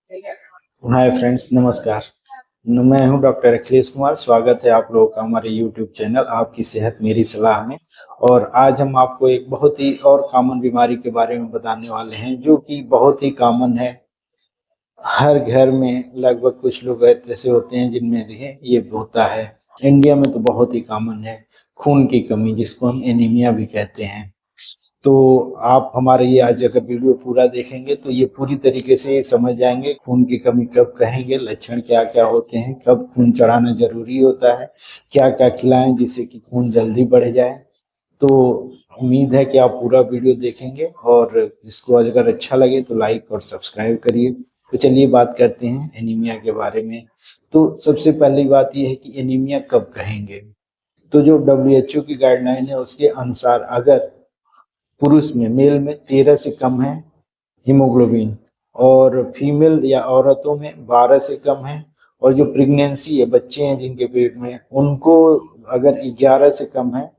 Hi friends, नमस्कार। मैं हूं डॉक्टर अखिलेश कुमार। स्वागत है आप लोगों का हमारे यूट्यूब चैनल आपकी सेहत मेरी सलाह में। और आज हम आपको एक बहुत ही और कॉमन बीमारी के बारे में बताने वाले हैं, जो कि बहुत ही कॉमन है। हर घर में लगभग कुछ लोग ऐसे होते हैं जिनमें ये होता है। इंडिया में तो बहुत ही कॉमन है, खून की कमी, जिसको हम एनीमिया भी कहते हैं। तो आप हमारे ये आज अगर वीडियो पूरा देखेंगे तो ये पूरी तरीके से समझ जाएंगे खून की कमी कब कहेंगे, लक्षण क्या क्या होते हैं, कब खून चढ़ाना जरूरी होता है, क्या क्या खिलाएं जिससे कि खून जल्दी बढ़ जाए। तो उम्मीद है कि आप पूरा वीडियो देखेंगे और इसको अगर अच्छा लगे तो लाइक और सब्सक्राइब करिए। तो चलिए बात करते हैं एनीमिया के बारे में। तो सबसे पहली बात यह है कि एनीमिया कब कहेंगे। तो जो WHO की गाइडलाइन है उसके अनुसार अगर पुरुष में, मेल में 13 से कम है हीमोग्लोबिन, और फीमेल या औरतों में 12 से कम है, और जो प्रेगनेंसी है, बच्चे हैं जिनके पेट में, उनको अगर 11 से कम है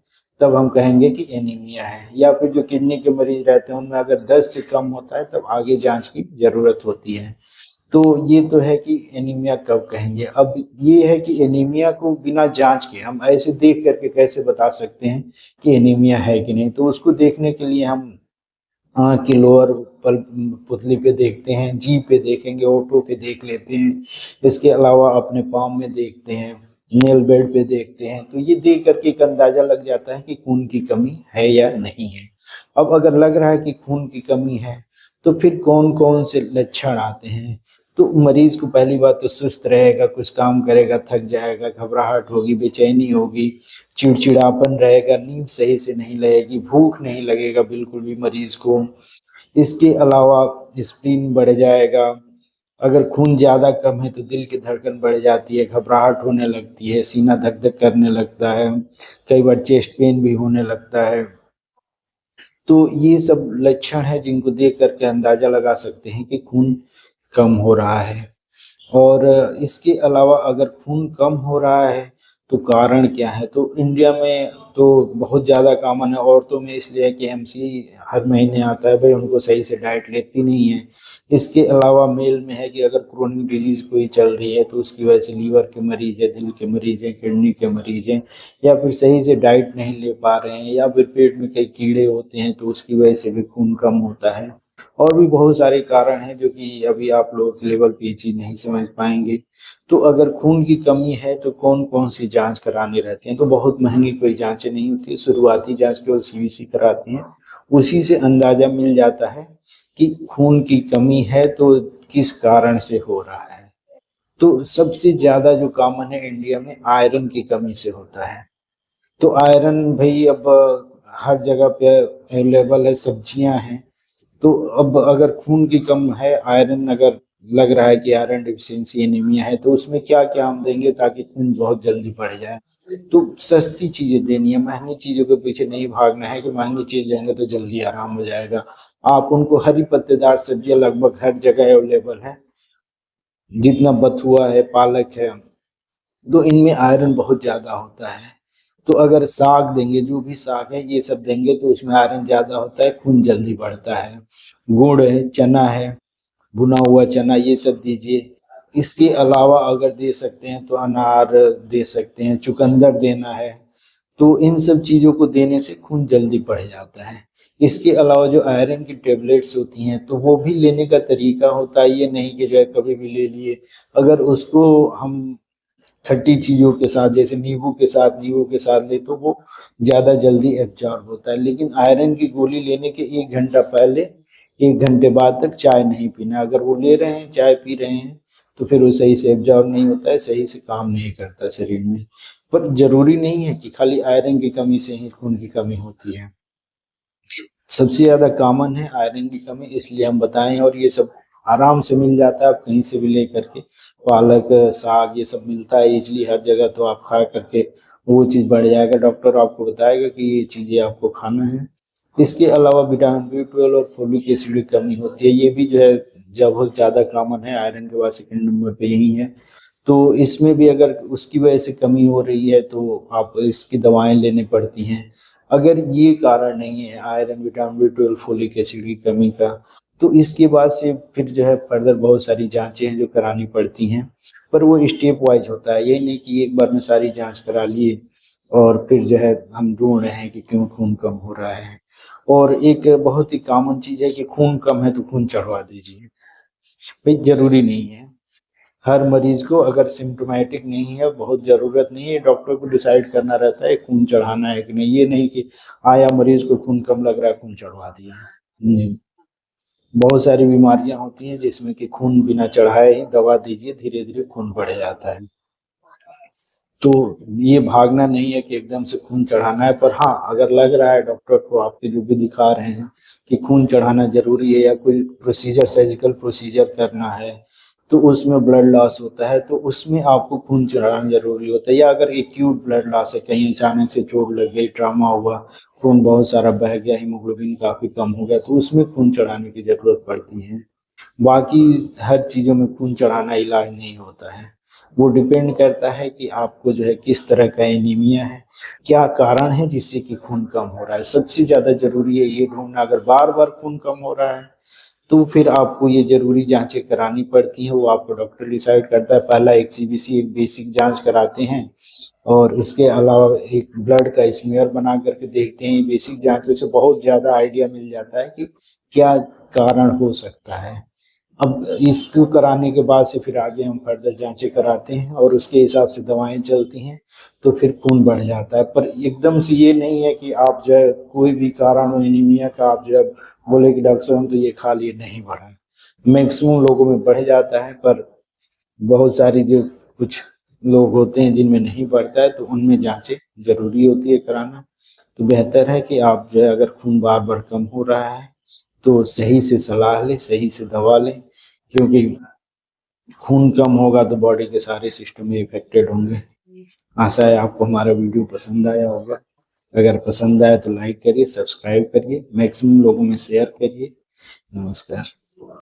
तब हम कहेंगे कि एनीमिया है। या फिर जो किडनी के मरीज रहते हैं उनमें अगर 10 से कम होता है तब आगे जांच की जरूरत होती है। तो ये तो है कि एनीमिया कब कहेंगे। अब ये है कि एनीमिया को बिना जांच के हम ऐसे देख करके कैसे बता सकते हैं कि एनीमिया है कि नहीं। तो उसको देखने के लिए हम आँख की लोअर पुतली पे देखते हैं, जीभ पे देखेंगे, होठों पे देख लेते हैं। इसके अलावा अपने पाम में देखते हैं, नेल बेड पे देखते हैं। तो ये देख करके एक अंदाजा लग जाता है कि खून की कमी है या नहीं है। अब अगर लग रहा है कि खून की कमी है तो फिर कौन कौन से लक्षण आते हैं। तो मरीज को पहली बात तो सुस्त रहेगा, कुछ काम करेगा थक जाएगा, घबराहट होगी, बेचैनी होगी, चिड़चिड़ापन रहेगा, नींद सही से नहीं लगेगी, भूख नहीं लगेगा बिल्कुल भी मरीज को। इसके अलावा स्प्लीन बढ़ जाएगा। अगर खून ज़्यादा कम है तो दिल की धड़कन बढ़ जाती है, घबराहट होने लगती है, सीना धक धक करने लगता है, कई बार चेस्ट पेन भी होने लगता है। तो ये सब लक्षण है जिनको देख करके अंदाजा लगा सकते हैं कि खून कम हो रहा है। और इसके अलावा अगर खून कम हो रहा है तो कारण क्या है। तो इंडिया में तो बहुत ज़्यादा कॉमन है औरतों में, इसलिए है कि एमसी हर महीने आता है, भाई उनको सही से डाइट लेती नहीं है। इसके अलावा मेल में है कि अगर क्रोनिक डिजीज कोई चल रही है तो उसकी वजह से लीवर के मरीज है, दिल के मरीज हैं, किडनी के मरीज हैं, या फिर सही से डाइट नहीं ले पा रहे हैं, या फिर पेट में कई कीड़े होते हैं तो उसकी वजह से भी खून कम होता है। और भी बहुत सारे कारण हैं जो कि अभी आप लोगों के लेवल पे ये चीज नहीं समझ पाएंगे। तो अगर खून की कमी है तो कौन कौन सी जांच करानी रहती है। तो बहुत महंगी कोई जांचें नहीं होती, शुरुआती जांच केवल सीबीसी कराती हैं। उसी से अंदाजा मिल जाता है कि खून की कमी है तो किस कारण से हो रहा है। तो सबसे ज्यादा जो कॉमन है इंडिया में आयरन की कमी से होता है। तो आयरन भाई अब हर जगह पे अवेलेबल है, सब्जियां हैं। तो अब अगर खून की कम है, आयरन अगर लग रहा है कि आयरन डिफिशियंसी एनीमिया है, तो उसमें क्या क्या हम देंगे ताकि खून बहुत जल्दी बढ़ जाए। तो सस्ती चीजें देनी है, महंगी चीजों के पीछे नहीं भागना है कि महंगी चीज लेंगे तो जल्दी आराम हो जाएगा। आप उनको हरी पत्तेदार सब्जियां लगभग हर जगह अवेलेबल है, जितना बथुआ है, पालक है, तो इनमें आयरन बहुत ज्यादा होता है। तो अगर साग देंगे, जो भी साग है ये सब देंगे तो उसमें आयरन ज्यादा होता है, खून जल्दी बढ़ता है। गुड़ है, चना है, भुना हुआ चना, ये सब दीजिए। इसके अलावा अगर दे सकते हैं तो अनार दे सकते हैं, चुकंदर देना है। तो इन सब चीज़ों को देने से खून जल्दी बढ़ जाता है। इसके अलावा जो आयरन की टेबलेट्स होती हैं तो वो भी लेने का तरीका होता है, ये नहीं कि जो है कभी भी ले लिए। अगर उसको हम खट्टी चीज़ों के साथ, जैसे नींबू के साथ ले तो वो ज़्यादा जल्दी एब्जॉर्ब होता है। लेकिन आयरन की गोली लेने के 1 घंटा पहले, 1 घंटे बाद तक चाय नहीं पीना। अगर वो ले रहे हैं, चाय पी रहे हैं, तो फिर वो सही से एब्जॉर्ब नहीं होता है, सही से काम नहीं करता शरीर में। पर जरूरी नहीं है कि खाली आयरन की कमी से ही खून की कमी होती है। सबसे ज्यादा कॉमन है आयरन की कमी, इसलिए हम बताएं। और ये सब आराम से मिल जाता है, आप कहीं से भी ले करके। पालक, साग, ये सब मिलता है इजली हर जगह, तो आप खा करके वो चीज़ बढ़ जाएगा। डॉक्टर आपको बताएगा कि ये चीज़ें आपको खाना है। इसके अलावा विटामिन B12 और फोलिक एसिड की कमी होती है, ये भी जो है जब बहुत ज़्यादा कॉमन है, आयरन के बाद सेकंड नंबर पे यही है। तो इसमें भी अगर उसकी वजह से कमी हो रही है तो आप इसकी दवाएं लेने पड़ती हैं। अगर ये कारण नहीं है iron, vitamin B12, folic acid की कमी का, तो इसके बाद से फिर जो है फर्दर बहुत सारी जांचें हैं जो करानी पड़ती हैं, पर वो स्टेप वाइज होता है। यही नहीं कि एक बार में सारी जांच करा लिए और फिर जो है हम ढूंढ रहे हैं कि क्यों खून कम हो रहा है। और एक बहुत ही कॉमन चीज है कि खून कम है तो खून चढ़वा दीजिए। भाई जरूरी नहीं है। हर मरीज को अगर सिम्टोमेटिक नहीं है, बहुत जरूरत नहीं है, डॉक्टर को डिसाइड करना रहता है खून चढ़ाना है कि नहीं। ये नहीं कि आया मरीज को खून कम लग रहा है खून चढ़वा दिया। नहीं, बहुत सारी बीमारियां होती हैं जिसमें कि खून बिना चढ़ाए ही दवा दीजिए धीरे धीरे खून बढ़ जाता है। तो ये भागना नहीं है कि एकदम से खून चढ़ाना है, पर हाँ अगर लग रहा है डॉक्टर को, आपके जो भी दिखा रहे हैं कि खून चढ़ाना जरूरी है या कोई प्रोसीजर सर्जिकल प्रोसीजर करना है तो उसमें ब्लड लॉस होता है, तो उसमें आपको खून चढ़ाना जरूरी होता है। या अगर एक्यूट ब्लड लॉस है, कहीं अचानक से चोट लग गई, ट्रामा हुआ, खून बहुत सारा बह गया, हीमोग्लोबिन काफी कम हो गया, तो उसमें खून चढ़ाने की जरूरत पड़ती है। बाकी हर चीजों में खून चढ़ाना इलाज नहीं होता है। वो डिपेंड करता है कि आपको जो है किस तरह का एनीमिया है, क्या कारण है जिससे कि खून कम हो रहा है। सबसे ज्यादा जरूरी है ये ढूंढना। अगर बार बार खून कम हो रहा है तो फिर आपको ये जरूरी जांचें करानी पड़ती हैं, वो आपको डॉक्टर डिसाइड करता है। पहला एक सीबीसी, एक बेसिक जांच कराते हैं, और उसके अलावा एक ब्लड का स्मीयर बना करके देखते हैं। बेसिक जांचों से बहुत ज्यादा आइडिया मिल जाता है कि क्या कारण हो सकता है। अब इसको कराने के बाद से फिर आगे हम फर्दर जांचें कराते हैं और उसके हिसाब से दवाएं चलती हैं, तो फिर खून बढ़ जाता है। पर एकदम से ये नहीं है कि आप जो है कोई भी कारण हो एनीमिया का, आप जो है बोले कि डॉक्टर साहब तो ये खा लिए नहीं बढ़ा। मैक्सिमम लोगों में बढ़ जाता है, पर बहुत सारी जो कुछ लोग होते हैं जिनमें नहीं बढ़ता है, तो उनमें जांचें जरूरी होती है कराना। तो बेहतर है कि आप जो है अगर खून बार बार कम हो रहा है तो सही से सलाह लें, सही से दवा लें, क्योंकि खून कम होगा तो बॉडी के सारे सिस्टम में इफेक्टेड होंगे। आशा है आपको हमारा वीडियो पसंद आया होगा। अगर पसंद आया तो लाइक करिए, सब्सक्राइब करिए, मैक्सिमम लोगों में शेयर करिए। नमस्कार।